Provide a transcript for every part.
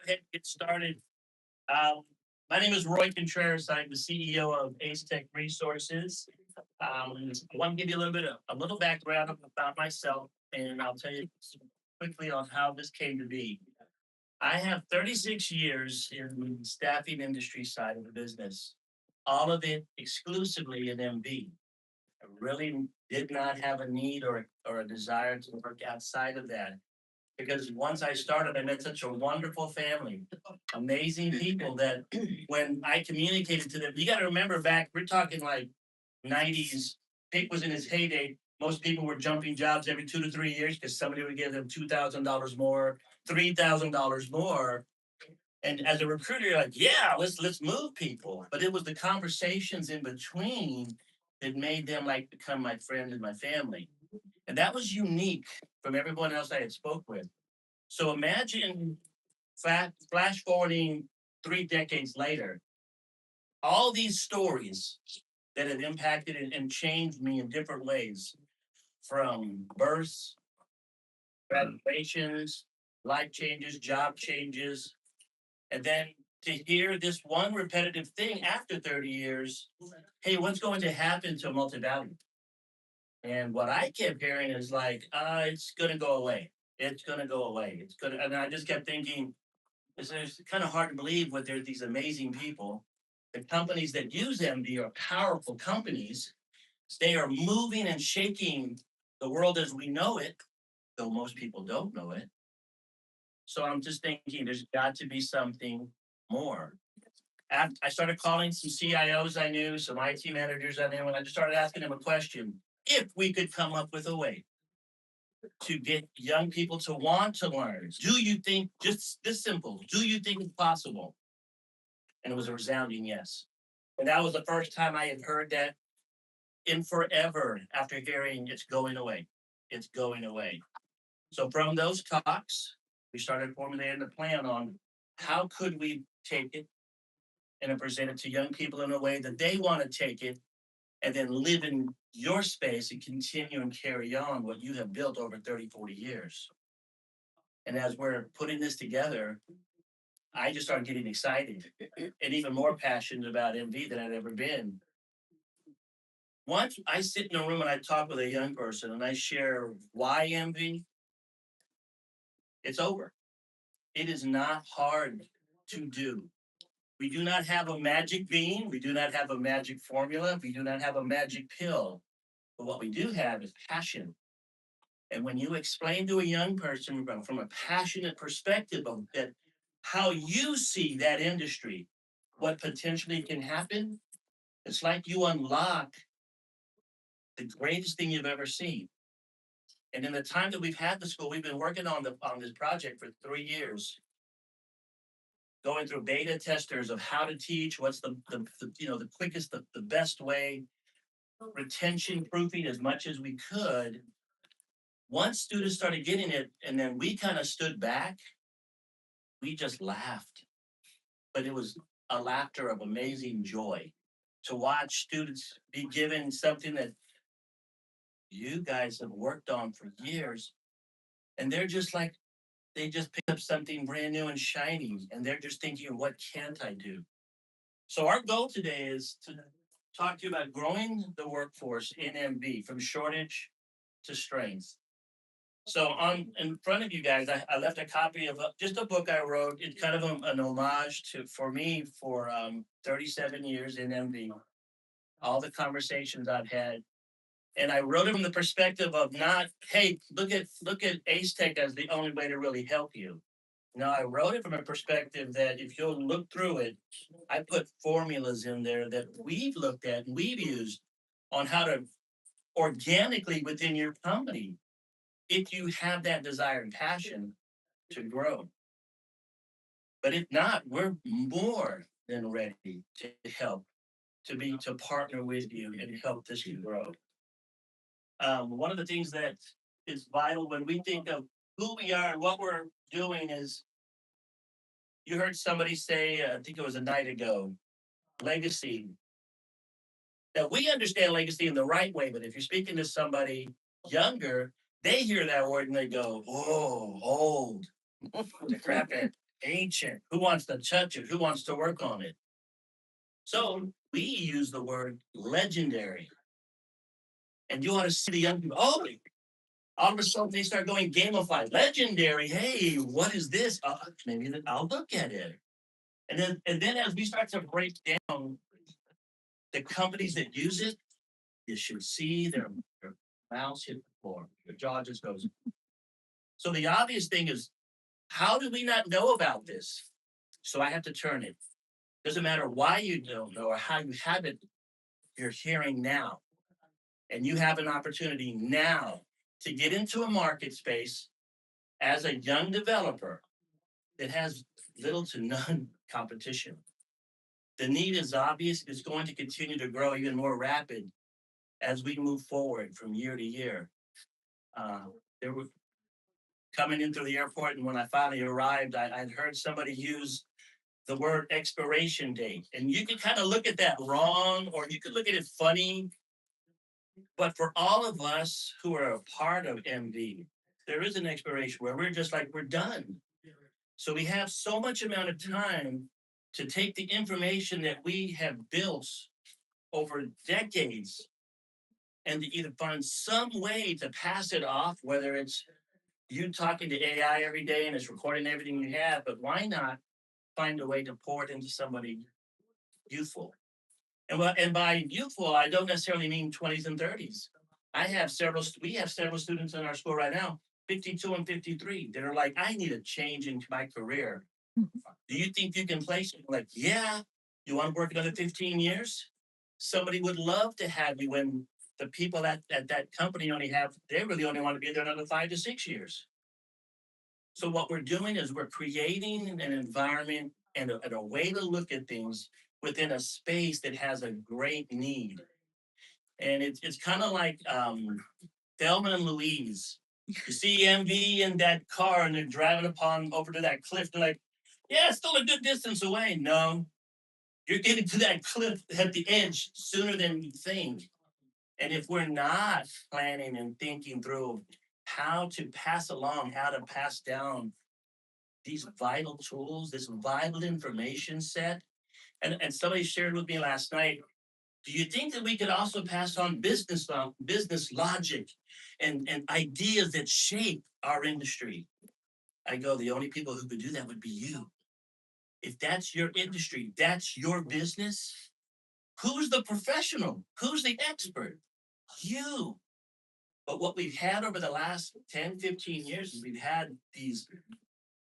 ahead and get started. Um, my name is Roy Contreras. I'm the CEO of Ace Tech Resources. I want to give you a little background about myself, and I'll tell you quickly on how this came to be. I have 36 years in the staffing industry side of the business, all of it exclusively in MB. I really did not have a need or a desire to work outside of that because once I started, I met such a wonderful family, amazing people that when I communicated to them, you got to remember back, we're talking like 90s, Pick was in his heyday. Most people were jumping jobs every 2 to 3 years because somebody would give them $2,000 more, $3,000 more. And as a recruiter, you're like, yeah, let's move people. But it was the conversations in between that made them like become my friend and my family. And that was unique from everyone else I had spoke with. So imagine flash forwarding 3 decades later, all these stories that have impacted and changed me in different ways, from births, graduations, life changes, job changes, and then to hear this one repetitive thing after 30 years, hey, what's going to happen to MultiValue? And what I kept hearing is like, it's going to go away. It's going to go away. It's going to, and I just kept thinking, it's kind of hard to believe what there's these amazing people. The companies that use MD are powerful companies. They are moving and shaking the world as we know it, though most people don't know it. So I'm just thinking there's got to be something more. I started calling some CIOs I knew, some IT managers I knew, and I just started asking them a question. If we could come up with a way to get young people to want to learn, do you think, just this simple, do you think it's possible? And it was a resounding yes. And that was the first time I had heard that in forever after hearing it's going away. It's going away. So from those talks, we started formulating a plan on how could we take it and present it to young people in a way that they want to take it and then live in your space and continue and carry on what you have built over 30, 40 years. And as we're putting this together, I just started getting excited and even more passionate about MV than I'd ever been. Once I sit in a room and I talk with a young person and I share why MV, it's over. It is not hard to do. We do not have a magic bean. We do not have a magic formula. We do not have a magic pill. But what we do have is passion. And when you explain to a young person from a passionate perspective of that, how you see that industry, what potentially can happen, it's like you unlock the greatest thing you've ever seen. And in the time that we've had the school, we've been working on this project for 3 years, going through beta testers of how to teach, what's the quickest, the best way, retention proofing as much as we could. Once students started getting it, and then we kind of stood back, we just laughed. But it was a laughter of amazing joy to watch students be given something that you guys have worked on for years. And they're just like, they just picked up something brand new and shiny. And they're just thinking, what can't I do? So our goal today is to talk to you about growing the workforce in MB from shortage to strength. So on in front of you guys, I left a copy of just a book I wrote. It's kind of an homage to for me for 37 years in MV, all the conversations I've had. And I wrote it from the perspective of not, hey, look at Ace Tech as the only way to really help you. No, I wrote it from a perspective that if you'll look through it, I put formulas in there that we've looked at and we've used on how to organically within your company, if you have that desire and passion to grow. But if not, we're more than ready to help, to partner with you and help this to grow. One of the things that is vital when we think of who we are and what we're doing is you heard somebody say, I think it was a night ago, legacy. Now we understand legacy in the right way, but if you're speaking to somebody younger, they hear that word and they go, "Oh, old, decrepit." ancient. Who wants to touch it? Who wants to work on it? So we use the word legendary. And you ought to see the young people. Oh, all of a sudden they start going gamified. Legendary. Hey, what is this? Maybe I'll look at it. And then as we start to break down the companies that use it, you should see their mouths hit the floor. Your jaw just goes. So the obvious thing is, how do we not know about this? So I have to turn it. Doesn't matter why you don't know or how you have it, you're hearing now. And you have an opportunity now to get into a market space as a young developer that has little to none competition. The need is obvious. It's going to continue to grow even more rapid as we move forward from year to year. There were coming in through the airport, and when I finally arrived, I'd heard somebody use the word expiration date. And you could kind of look at that wrong, or you could look at it funny. But for all of us who are a part of MV, there is an expiration where we're just like, we're done. So we have so much amount of time to take the information that we have built over decades and to either find some way to pass it off, whether it's you talking to AI every day and it's recording everything you have, but why not find a way to pour it into somebody youthful? And by youthful, I don't necessarily mean 20s and 30s. We have several students in our school right now, 52 and 53, that are like, I need a change in my career. Do you think you can place it? Like, yeah, you want to work another 15 years? Somebody would love to have you when the people at that company they really only want to be there another 5 to 6 years. So what we're doing is we're creating an environment and a way to look at things within a space that has a great need. And it's kind of like Thelma and Louise. You see MV in that car and they're driving upon over to that cliff. They're like, yeah, it's still a good distance away. No, you're getting to that cliff at the edge sooner than you think. And if we're not planning and thinking through how to pass along, how to pass down these vital tools, this vital information set, and somebody shared with me last night, do you think that we could also pass on business logic and ideas that shape our industry? I go, the only people who could do that would be you. If that's your industry, that's your business, who's the professional? Who's the expert? You. But what we've had over the last 10, 15 years is we've had these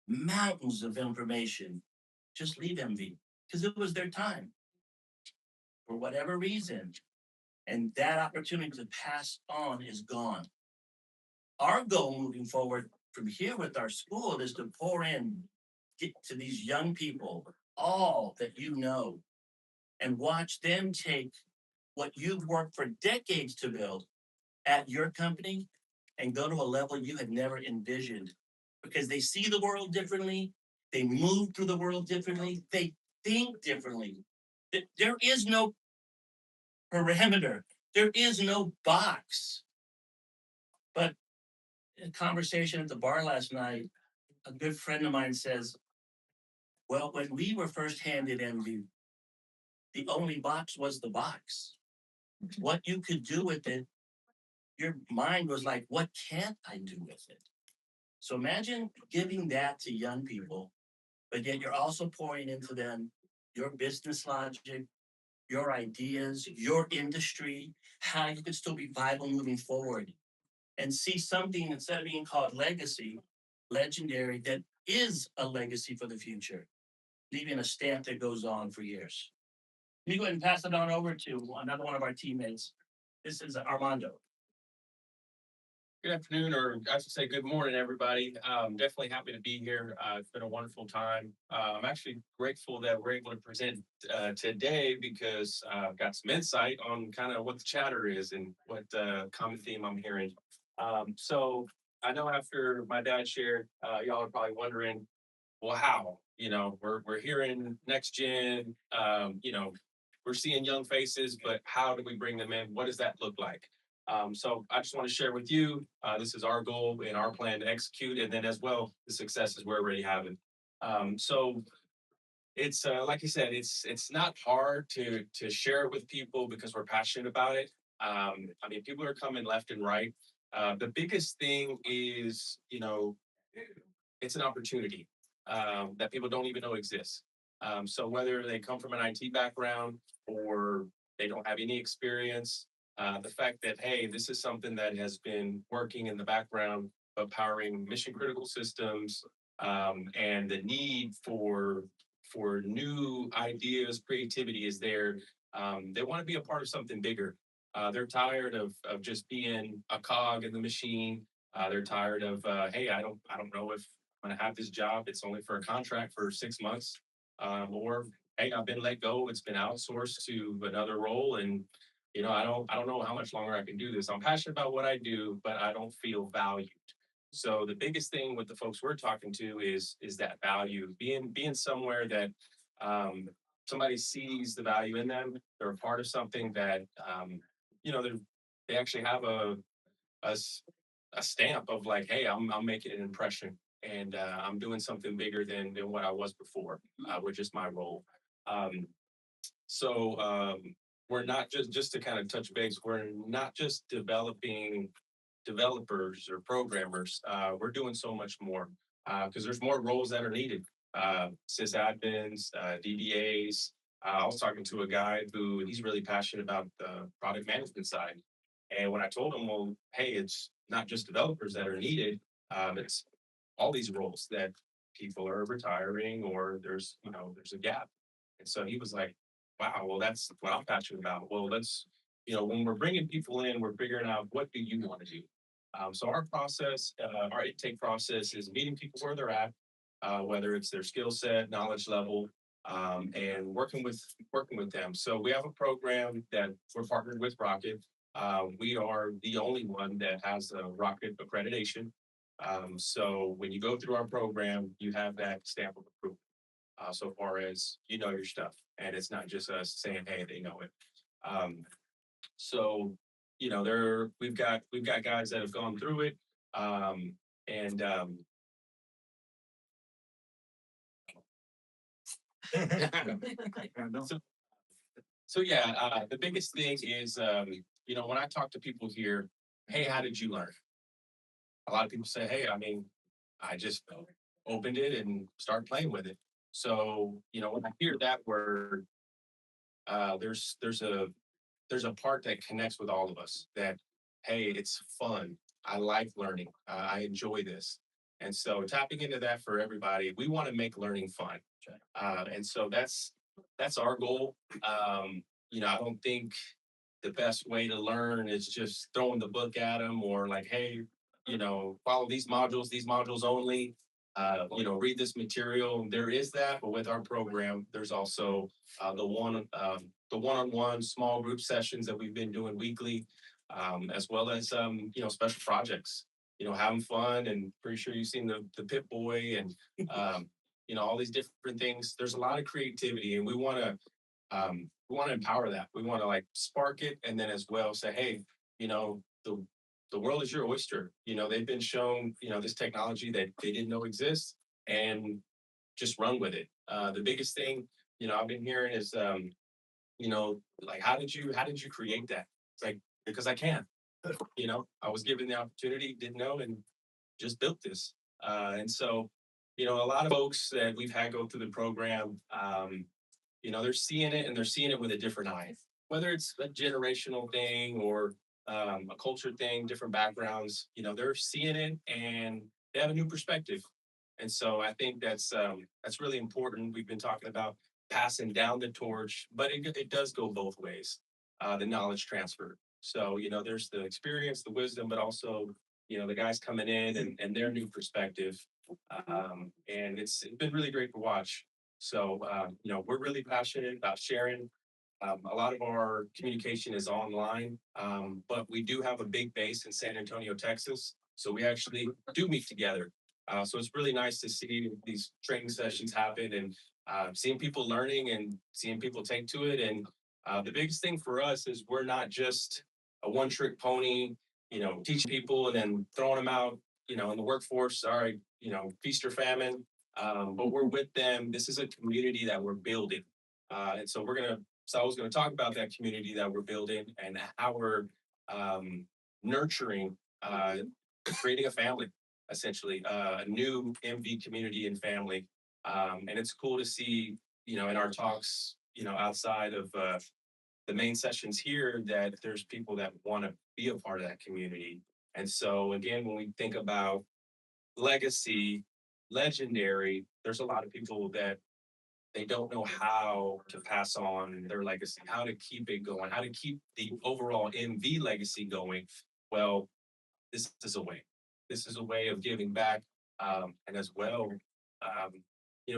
mountains of information. Just leave MV because it was their time for whatever reason. And that opportunity to pass on is gone. Our goal moving forward from here with our school is to pour in, get to these young people, all that you know, and watch them take what you've worked for decades to build at your company and go to a level you had never envisioned because they see the world differently. They move through the world differently. They think differently. There is no parameter. There is no box. But in a conversation at the bar last night, a good friend of mine says, well, when we were first handed MV, the only box was the box. What you could do with it, your mind was like, what can't I do with it? So imagine giving that to young people, but yet you're also pouring into them your business logic, your ideas, your industry, how you could still be viable moving forward and see something instead of being called legacy, legendary, that is a legacy for the future, leaving a stamp that goes on for years. Let me go ahead and pass it on over to another one of our teammates. This is Armando. Good afternoon, or I should say good morning, everybody. Definitely happy to be here. It's been a wonderful time. I'm actually grateful that we're able to present today because I've got some insight on kind of what the chatter is and what common theme I'm hearing. So I know after my dad shared, y'all are probably wondering, well, how? We're hearing next gen, we're seeing young faces, but how do we bring them in? What does that look like? So I just want to share with you, this is our goal and our plan to execute, and then as well, the successes we're already having. So it's like you said, it's not hard to share it with people because we're passionate about it. I mean, people are coming left and right. The biggest thing is, it's an opportunity that people don't even know exists. So whether they come from an IT background or they don't have any experience, the fact that hey, this is something that has been working in the background of powering mission critical systems, and the need for new ideas, creativity is there. They want to be a part of something bigger. They're tired of just being a cog in the machine. They're tired of hey, I don't know if I'm going to have this job. It's only for a contract for 6 months, or hey, I've been let go. It's been outsourced to another role, and I don't know how much longer I can do this. I'm passionate about what I do, but I don't feel valued. So the biggest thing with the folks we're talking to is that value, being somewhere that um, somebody sees the value in them. They're a part of something that they actually have a s- a stamp of like, hey, I'm making an impression and I'm doing something bigger than what I was before, which is my role. Um, so we're not just to kind of touch base. We're not just developing developers or programmers. We're doing so much more because there's more roles that are needed. Sysadmins, DDAs. I was talking to a guy who he's really passionate about the product management side. And when I told him, well, hey, it's not just developers that are needed, it's all these roles that people are retiring or there's a gap. And so he was like, wow, well, that's what I'm passionate about. Well, when we're bringing people in, we're figuring out what do you want to do. So our process, our intake process is meeting people where they're at, whether it's their skill set, knowledge level, and working with them. So we have a program that we're partnered with Rocket. We are the only one that has a Rocket accreditation. So when you go through our program, you have that stamp of approval. So far as you know your stuff, and it's not just us saying, "Hey, they know it." Um, so there we've got guys that have gone through it, and so so yeah, the biggest thing is when I talk to people here, hey, how did you learn? A lot of people say, hey, I mean, I just opened it and started playing with it. So when I hear that word, there's a part that connects with all of us that hey, it's fun. I like learning. I enjoy this. And so tapping into that for everybody, we want to make learning fun. And so that's our goal. I don't think the best way to learn is just throwing the book at them or like, hey, follow these modules only. Read this material. There is that, but with our program, there's also the one-on-one small group sessions that we've been doing weekly, as well as special projects. Having fun, and pretty sure you've seen the Pit Boy and all these different things. There's a lot of creativity, and we want to empower that. We want to like spark it, and then as well say, hey, the world is your oyster. They've been shown this technology that they didn't know exists, and just run with it. The biggest thing I've been hearing is like how did you create that? It's like because I can. I was given the opportunity, didn't know, and just built this. And so a lot of folks that we've had go through the program, they're seeing it and they're seeing it with a different eye, whether it's a generational thing or a culture thing, different backgrounds. They're seeing it and they have a new perspective. And so I think that's really important. We've been talking about passing down the torch, but it does go both ways. The knowledge transfer. So there's the experience, the wisdom, but also the guys coming in and their new perspective. And it's been really great to watch. So, we're really passionate about sharing. A lot of our communication is online, but we do have a big base in San Antonio, Texas. So we actually do meet together. So it's really nice to see these training sessions happen and seeing people learning and seeing people take to it. And the biggest thing for us is we're not just a one-trick pony, teaching people and then throwing them out, in the workforce. All right, feast or famine. but we're with them. This is a community that we're building. And so I was gonna talk about that community that we're building and how we're nurturing, creating a family, essentially, a new MV community and family. And it's cool to see, in our talks, outside of the main sessions here, that there's people that want to be a part of that community. And so again, when we think about legacy, legendary, there's a lot of people that they don't know how to pass on their legacy, how to keep it going, how to keep the overall MV legacy going. Well, this is a way. This is a way of giving back, and as well, um,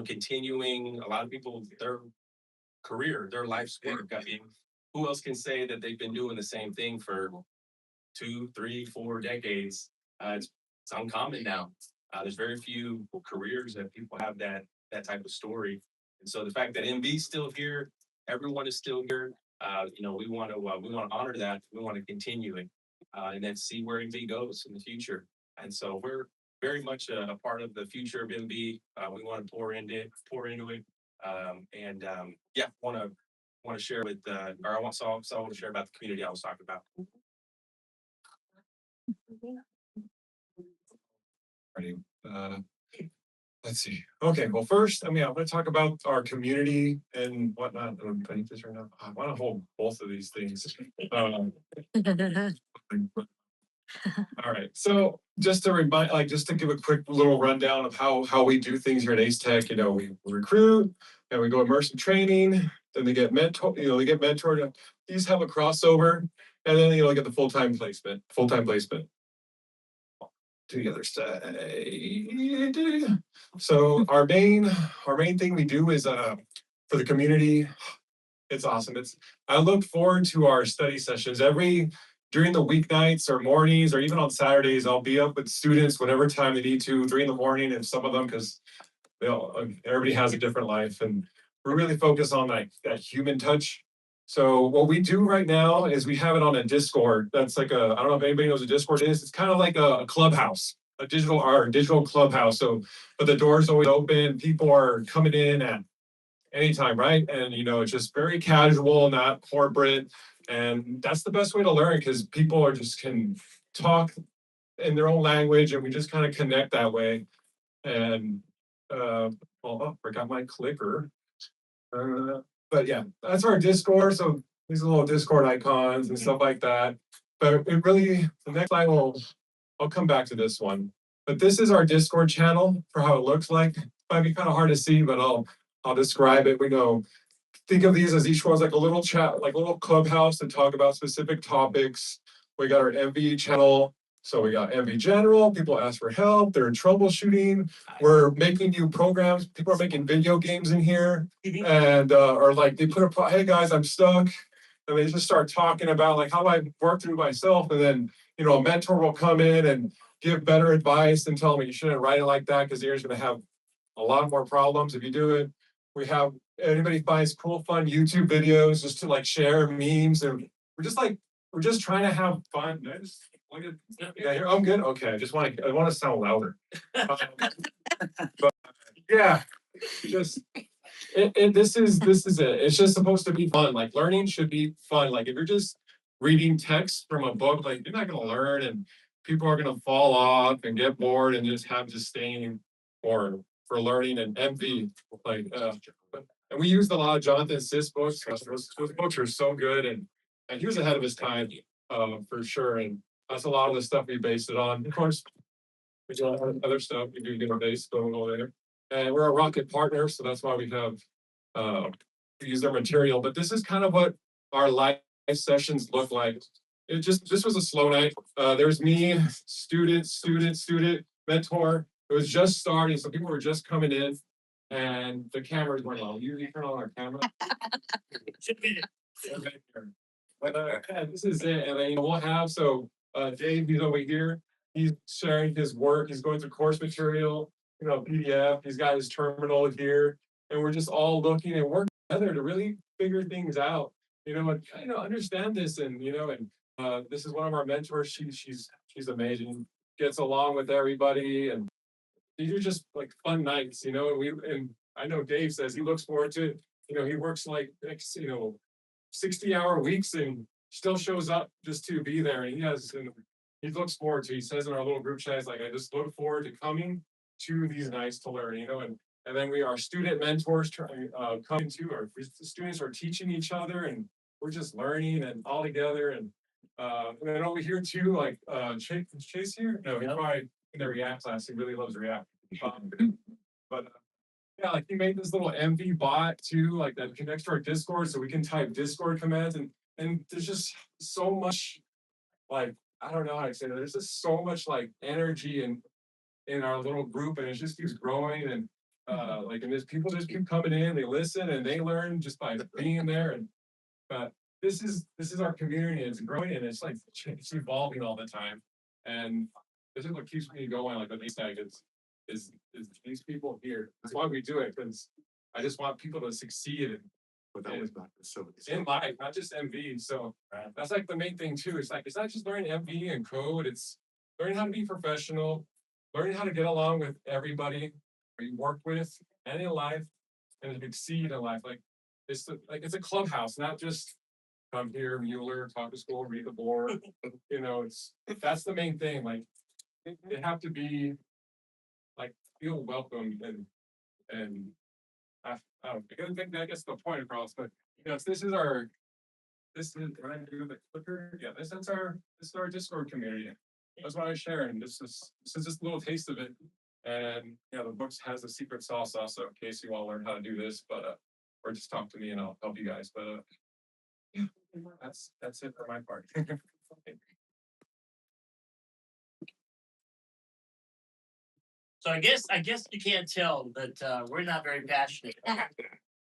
continuing a lot of people their career, their life's work. I mean, who else can say that they've been doing the same thing for 2, 3, 4 decades? It's uncommon now. There's very few careers that people have that type of story. And so the fact that MV's still here, everyone is still here. We want to honor that. We want to continue it, and then see where MV goes in the future. And so we're very much a part of the future of MV. We want to pour into it, and yeah, want to share with or I want so I want to share about the community I was talking about. Ready? Let's see. Okay, well, first, I'm going to talk about our community and whatnot. I need this right now. I want to hold both of these things. Um, all right. So just to remind, just to give a quick little rundown of how we do things here at Ace Tech. We recruit and we go immersive training. Then they get mentor. They get mentored. These have a crossover, and then get the full-time placement. To the other side. So our main thing we do is for the community. It's awesome. I look forward to our study sessions during the weeknights or mornings or even on Saturdays. I'll be up with students whatever time they need to, 3 in the morning, and some of them because everybody has a different life, and we really focus on that human touch. So what we do right now is we have it on a Discord. That's I don't know if anybody knows what Discord is. It's kind of like a clubhouse, our digital clubhouse. So, but the door's always open. People are coming in at anytime, right? And it's just very casual, not corporate. And that's the best way to learn because people can talk in their own language, and we just kind of connect that way. And forgot my clicker. But yeah, that's our Discord. So these are little Discord icons and stuff like that. But the next slide I'll come back to this one. But this is our Discord channel for how it looks like. Might be kind of hard to see, but I'll describe it. Think of these as each one's like a little chat, like a little clubhouse to talk about specific topics. We got our MV channel. So we got MV General, people ask for help, they're troubleshooting. We're making new programs. People are making video games in here. And or they put hey guys, I'm stuck. And they just start talking about how do I work through myself. And then, a mentor will come in and give better advice and tell me you shouldn't write it like that because you're going to have a lot more problems if you do it. We have anybody finds cool, fun YouTube videos just to share memes. And we're just trying to have fun. Yeah, I'm good. Okay, I want to sound louder. But yeah, this is it. It's just supposed to be fun. Learning should be fun. If you're just reading text from a book, you're not gonna learn, and people are gonna fall off and get bored and just have disdain for learning and envy. And we used a lot of Jonathan Sis books. Those books are so good, and he was ahead of his time, for sure. And that's a lot of the stuff we based it on. Of course, we do other stuff. We do get base going over there. And we're a Rocket partner, so that's why we use their material. But this is kind of what our live sessions look like. This was a slow night. There's me, student, mentor. It was just starting, so people were just coming in, and the cameras weren't on. You turn on our camera. This is it, and then we'll have Dave. He's over here. He's sharing his work. He's going through course material, PDF. He's got his terminal here, and we're just all looking and working together to really figure things out. Understand this, and this is one of our mentors. She's amazing. Gets along with everybody, and these are just like fun nights, and and I know Dave says he looks forward to it. He works like 60-hour weeks and still shows up just to be there. And he looks forward to, he says in our little group chat, he's like, I just look forward to coming to these nights to learn, and then our student mentors coming to, our students are teaching each other, and we're just learning and all together. And then over here too, like Chase here, no, he's Yep. probably in the React class, he really loves React. But yeah, like he made this little MV bot too, like that connects to our Discord, so we can type Discord commands, and there's just so much, like, I don't know how to say that. There's just so much like energy in our little group, and it just keeps growing. And and there's people just keep coming in, they listen and they learn just by being there. And but this is our community, it's growing, and it's like it's evolving all the time. And this is what keeps me going, like with ASTAG, is these people here. That's why we do it, because I just want people to succeed But that was back to so. in life, not just MV. So that's like the main thing too. It's like it's not just learning MV and code, it's learning how to be professional, learning how to get along with everybody you work with and in life, and to succeed in life. Like it's a clubhouse, not just come here, Mueller, talk to school, read the board. That's the main thing. Like they have to be like feel welcome, and I don't think that gets the point across. But this is our when I do the clicker, yeah, this is our Discord community. That's what I share, and this is just a little taste of it. And the books has a secret sauce also, in case you want to learn how to do this. But or just talk to me and I'll help you guys. But yeah, that's it for my part. So I guess you can't tell that we're not very passionate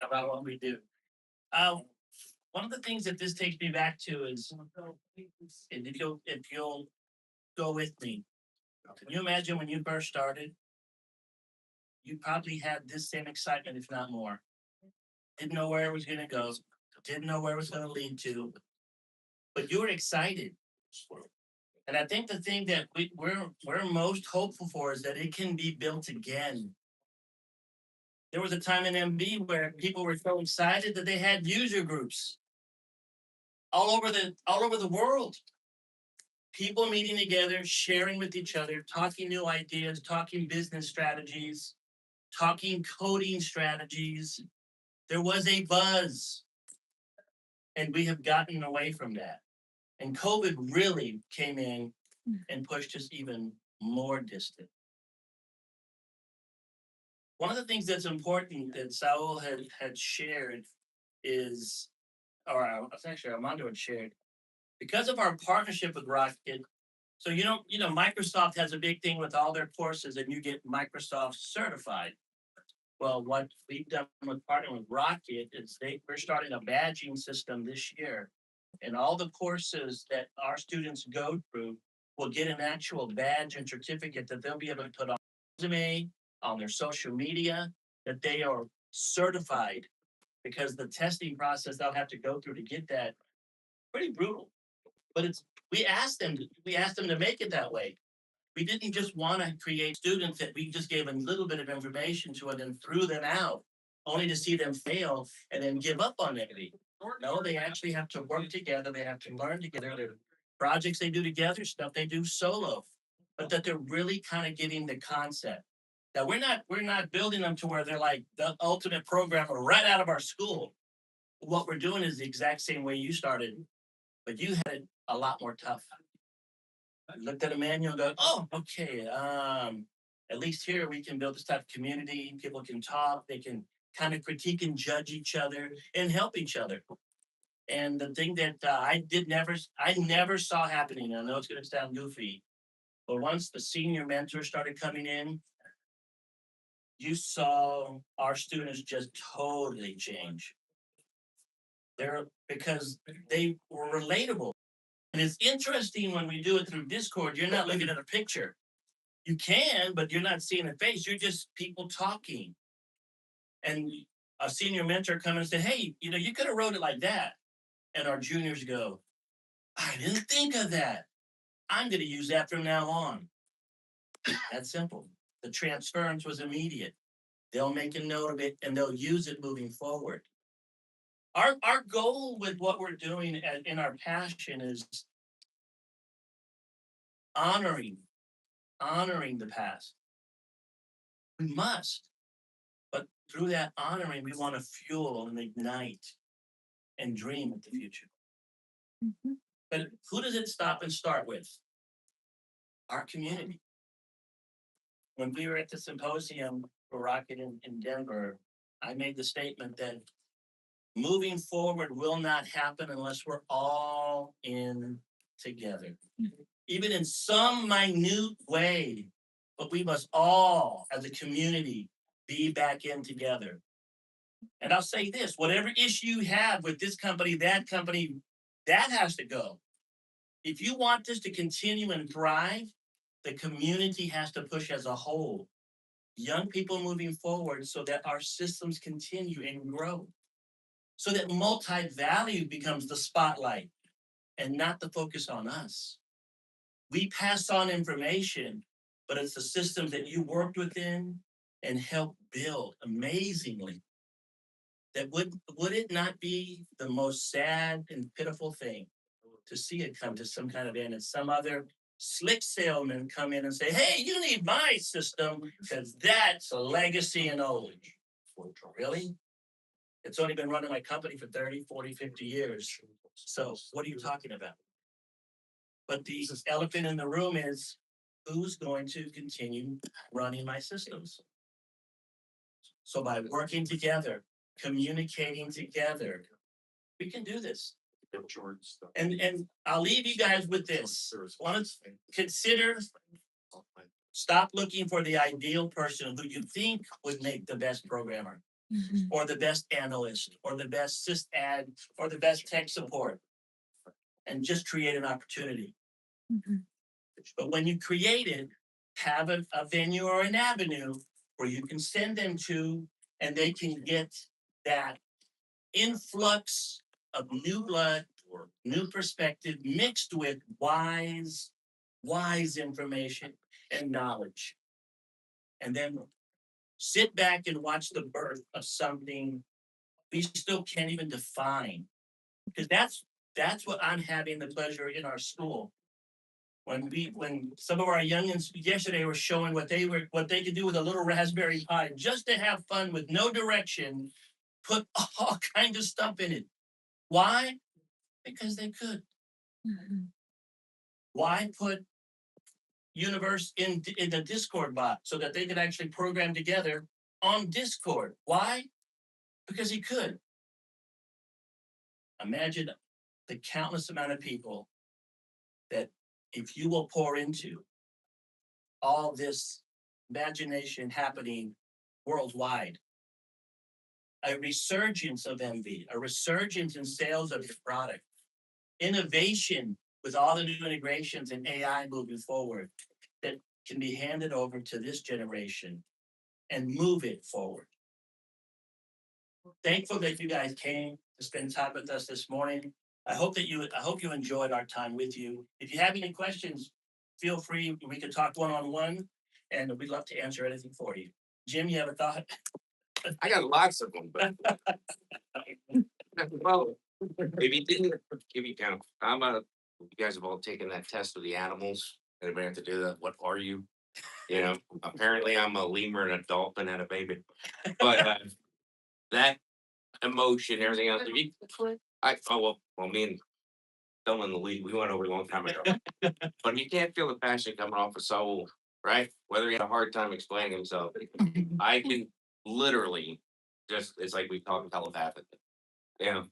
about what we do. One of the things that this takes me back to is, and if you'll go with me, can you imagine when you first started? You probably had this same excitement, if not more. Didn't know where it was going to go, didn't know where it was going to lead to, but you were excited. And I think the thing that we're most hopeful for is that it can be built again. There was a time in MB where people were so excited that they had user groups all over the world. People meeting together, sharing with each other, talking new ideas, talking business strategies, talking coding strategies. There was a buzz, and we have gotten away from that. And COVID really came in and pushed us even more distant. One of the things that's important that Saul had shared is, or actually Armando had shared, because of our partnership with Rocket. So Microsoft has a big thing with all their courses, and you get Microsoft certified. Well, what we've done with partnering with Rocket is we're starting a badging system this year, and all the courses that our students go through will get an actual badge and certificate that they'll be able to put on their resume, on their social media, that they are certified, because the testing process they'll have to go through to get that pretty brutal. But we asked them to make it that way. We didn't just want to create students that we just gave a little bit of information to and then threw them out, only to see them fail and then give up on everything. No, they actually have to work together. They have to learn together. There are projects they do together, stuff they do solo, but that they're really kind of getting the concept. That we're not building them to where they're like the ultimate programmer right out of our school. What we're doing is the exact same way you started, but you had it a lot more tough. I looked at a manual and go, oh, okay. At least here we can build this type of community. People can talk, they can kind of critique and judge each other and help each other. And the thing that I never saw happening, I know it's going to sound goofy, but once the senior mentors started coming in, you saw our students just totally change. Because they were relatable. And it's interesting when we do it through Discord, you're not looking at a picture. You can, but you're not seeing a face. You're just people talking. And a senior mentor comes and say, hey, you could have wrote it like that. And our juniors go, I didn't think of that. I'm going to use that from now on. That's simple. The transference was immediate. They'll make a note of it and they'll use it moving forward. Our goal with what we're doing in our passion is honoring the past. We must, but through that honoring, we want to fuel and ignite and dream of the future. But who does it stop and start with? Our community. When we were at the symposium for Rocket in Denver, I made the statement that moving forward will not happen unless we're all in together. Even in some minute way, but we must all, as a community, be back in together. And I'll say this, whatever issue you have with this company, that has to go. If you want this to continue and thrive, the community has to push as a whole. Young people moving forward so that our systems continue and grow. So that MultiValue becomes the spotlight and not the focus on us. We pass on information, but it's the systems that you worked within and helped build amazingly. That would it not be the most sad and pitiful thing to see it come to some kind of end and some other slick salesman come in and say, hey, you need my system because that's a legacy and old. Really? It's only been running my company for 30, 40, 50 years. So what are you talking about? But the elephant in the room is who's going to continue running my systems? So by working together, communicating together, we can do this. And I'll leave you guys with this. Once consider, stop looking for the ideal person who you think would make the best programmer, or the best analyst, or the best sysad, or the best tech support, and just create an opportunity. But when you create it, have a venue or an avenue where you can send them to, and they can get that influx of new blood or new perspective mixed with wise information and knowledge. And then sit back and watch the birth of something we still can't even define. Because that's what I'm having the pleasure in our school. When some of our youngins yesterday were showing what they could do with a little Raspberry Pi just to have fun with no direction, put all kinds of stuff in it. Why? Because they could. Why put universe in the Discord bot so that they could actually program together on Discord? Why? Because he could. Imagine the countless amount of people that if you will pour into all this imagination happening worldwide, a resurgence of envy, a resurgence in sales of your product, innovation with all the new integrations and AI moving forward that can be handed over to this generation and move it forward. Thankful that you guys came to spend time with us this morning. I hope you enjoyed our time with you. If you have any questions, feel free. We can talk one-on-one, and we'd love to answer anything for you. Jim, you have a thought? I got lots of them, but well, if you count, you guys have all taken that test with the animals. Anybody have to do that? What are you? You know, apparently I'm a lemur and a dolphin and a baby, but that emotion, everything else. Me and Phil in the lead, we went over a long time ago. But you can't feel the passion coming off of Saul, right? Whether he had a hard time explaining himself, I can literally it's like we talk telepathically. You know,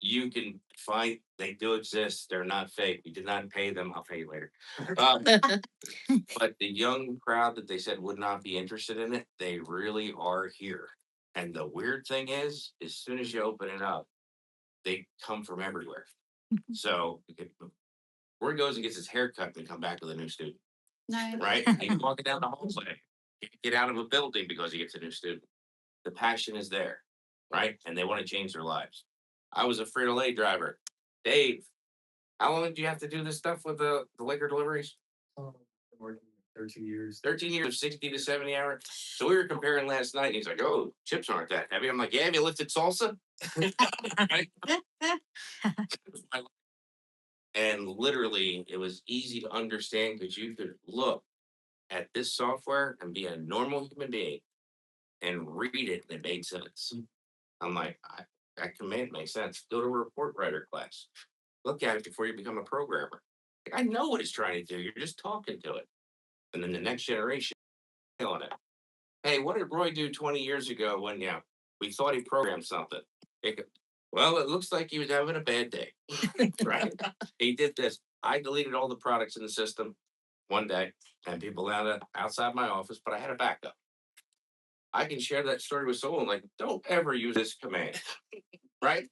you can find they do exist. They're not fake. We did not pay them. I'll pay you later. But the young crowd that they said would not be interested in it, they really are here. And the weird thing is, as soon as you open it up, they come from everywhere. So word goes and gets his hair cut and come back with a new student. Nice. Right? He's walking down the hallway. He can get out of a building because he gets a new student. The passion is there, right? And they want to change their lives. I was a Frito-Lay driver. Dave, how long did you have to do this stuff with the liquor deliveries? 13 years. 13 years, 60 to 70 hours. So we were comparing last night. And he's like, "Oh, chips aren't that heavy." I'm like, "Yeah, have you lifted salsa?" Right? And literally, it was easy to understand because you could look at this software and be a normal human being and read it and it made sense. I'm like, that command makes sense. Go to a report writer class. Look at it before you become a programmer. Like, I know what it's trying to do. You're just talking to it. And then the next generation on it. Hey, what did Roy do 20 years ago when we thought he programmed something? Well, it looks like he was having a bad day. Right? He did this. I deleted all the products in the system one day and people outside my office, but I had a backup. I can share that story with someone like, don't ever use this command. Right?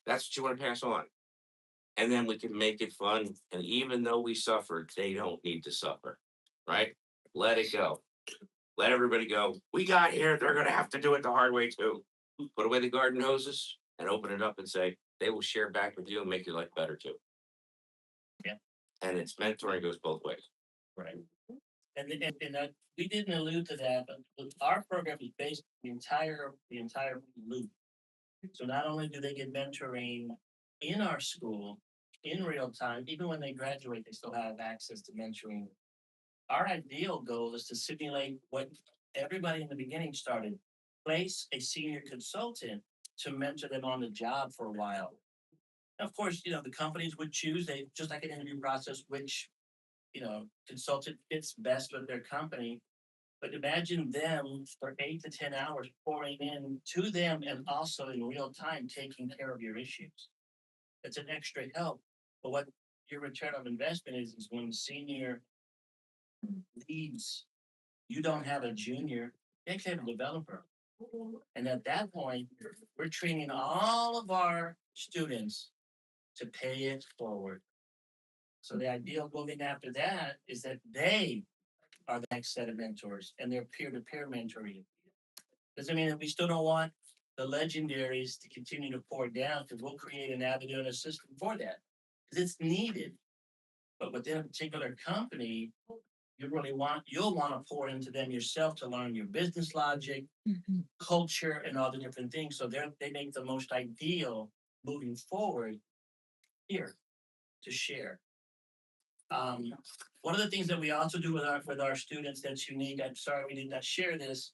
That's what you want to pass on. And then we can make it fun. And even though we suffered, they don't need to suffer. Right? Let it go. Let everybody go. We got here. They're going to have to do it the hard way too. Put away the garden hoses and open it up and say, they will share back with you and make your life better too. Yeah. And it's mentoring goes both ways. Right. And we didn't allude to that, but our program is based on the entire loop. So not only do they get mentoring in our school in real time, even when they graduate, they still have access to mentoring. Our ideal goal is to simulate what everybody in the beginning started. Place a senior consultant to mentor them on the job for a while. Of course, the companies would choose, they just like an interview process, which consultant fits best with their company. But imagine them for 8 to 10 hours pouring in to them and also in real time taking care of your issues. It's an extra help. But what your return on investment is when senior leaves, you don't have a junior, you actually have a developer. And at that point, we're training all of our students to pay it forward. So the idea of moving after that is that they are the next set of mentors and they're peer-to-peer mentoring. Doesn't mean that we still don't want the legendaries to continue to pour down because we'll create an avenue and a system for that because it's needed. But within a particular company, you'll want to pour into them yourself to learn your business logic, culture, and all the different things. So they make the most ideal moving forward here to share. One of the things that we also do with our students that's unique, I'm sorry we did not share this,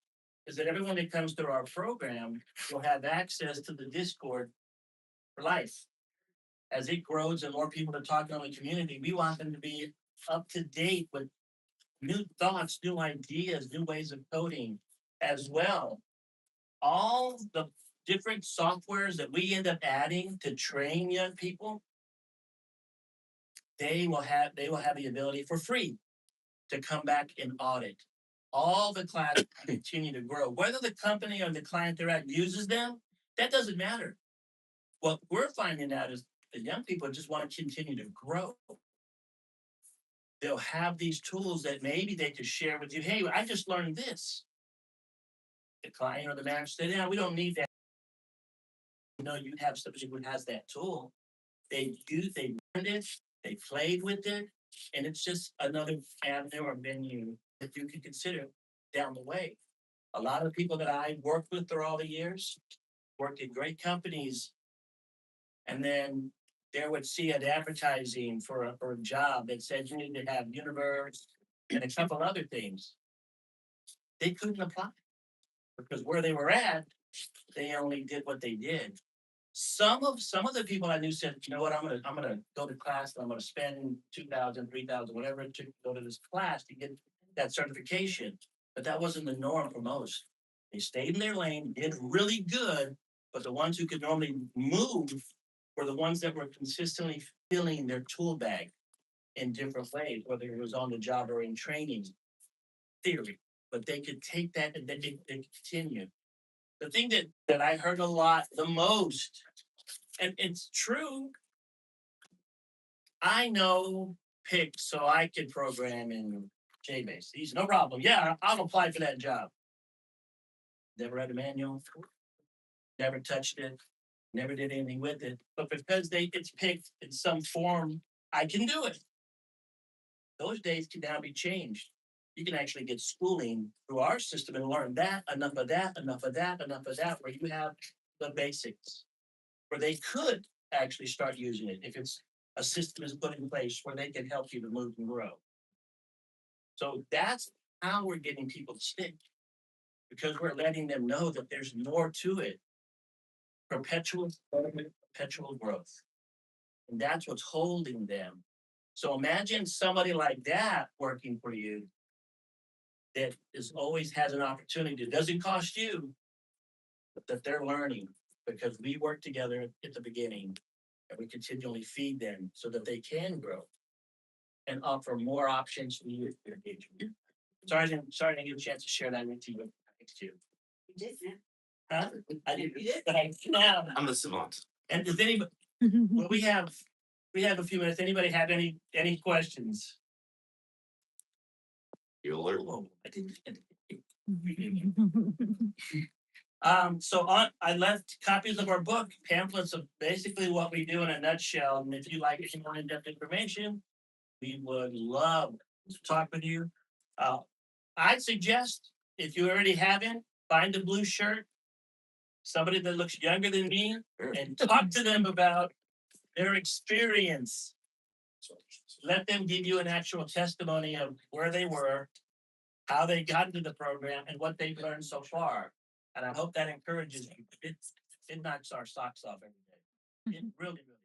is that everyone that comes through our program will have access to the Discord for life. As it grows and more people are talking on the community, we want them to be up to date with new thoughts, new ideas, new ways of coding as well. All the different softwares that we end up adding to train young people, they will have the ability for free to come back and audit. All the classes continue to grow. Whether the company or the client they're at uses them, that doesn't matter. What we're finding out is the young people just want to continue to grow. They'll have these tools that maybe they could share with you. Hey, I just learned this. The client or the manager said, "Yeah, we don't need that." You have somebody who has that tool. They learned it, they played with it, and it's just another avenue or venue that you can consider down the way. A lot of the people that I worked with through all the years worked in great companies, and then they would see an advertising for a job that said you need to have Universe and a couple other things. They couldn't apply because where they were at, they only did what they did. Some of the people I knew said, you know what, I'm gonna go to class and I'm gonna spend 2,000, 3,000, whatever it took to go to this class to get that certification. But that wasn't the norm for most. They stayed in their lane, did really good, but the ones who could normally move were the ones that were consistently filling their tool bag in different ways, whether it was on the job or in training theory. But they could take that and then they continue. The thing that I heard a lot the most, and it's true, I know pick so I can program in JBase. He's no problem. Yeah, I'll apply for that job. Never read a manual, never touched it, never did anything with it. But because it's picked in some form, I can do it. Those days can now be changed. you can actually get schooling through our system and learn that, enough of that, enough of that, enough of that, where you have the basics. Where they could actually start using it if it's a system is put in place where they can help you to move and grow. So that's how we're getting people to stick. Because we're letting them know that there's more to it. Perpetual development, perpetual growth. And that's what's holding them. So imagine somebody like that working for you that is always has an opportunity. It doesn't cost you, but that they're learning because we work together at the beginning and we continually feed them so that they can grow and offer more options for you to engage with. Sorry, I didn't get a chance to share that with you. Next year. You did, man. Huh? I didn't, but I now. I'm the savant. And does anybody, well, we have a few minutes. Anybody have any questions? You alert. Oh, I didn't. So I left copies of our book, pamphlets of basically what we do in a nutshell. And if you like any more in-depth information, we would love to talk with you. I'd suggest if you already haven't, find a blue shirt, somebody that looks younger than me, and talk to them about their experience. Let them give you an actual testimony of where they were, how they got into the program, and what they've learned so far. And I hope that encourages you. It knocks our socks off every day. It really, really.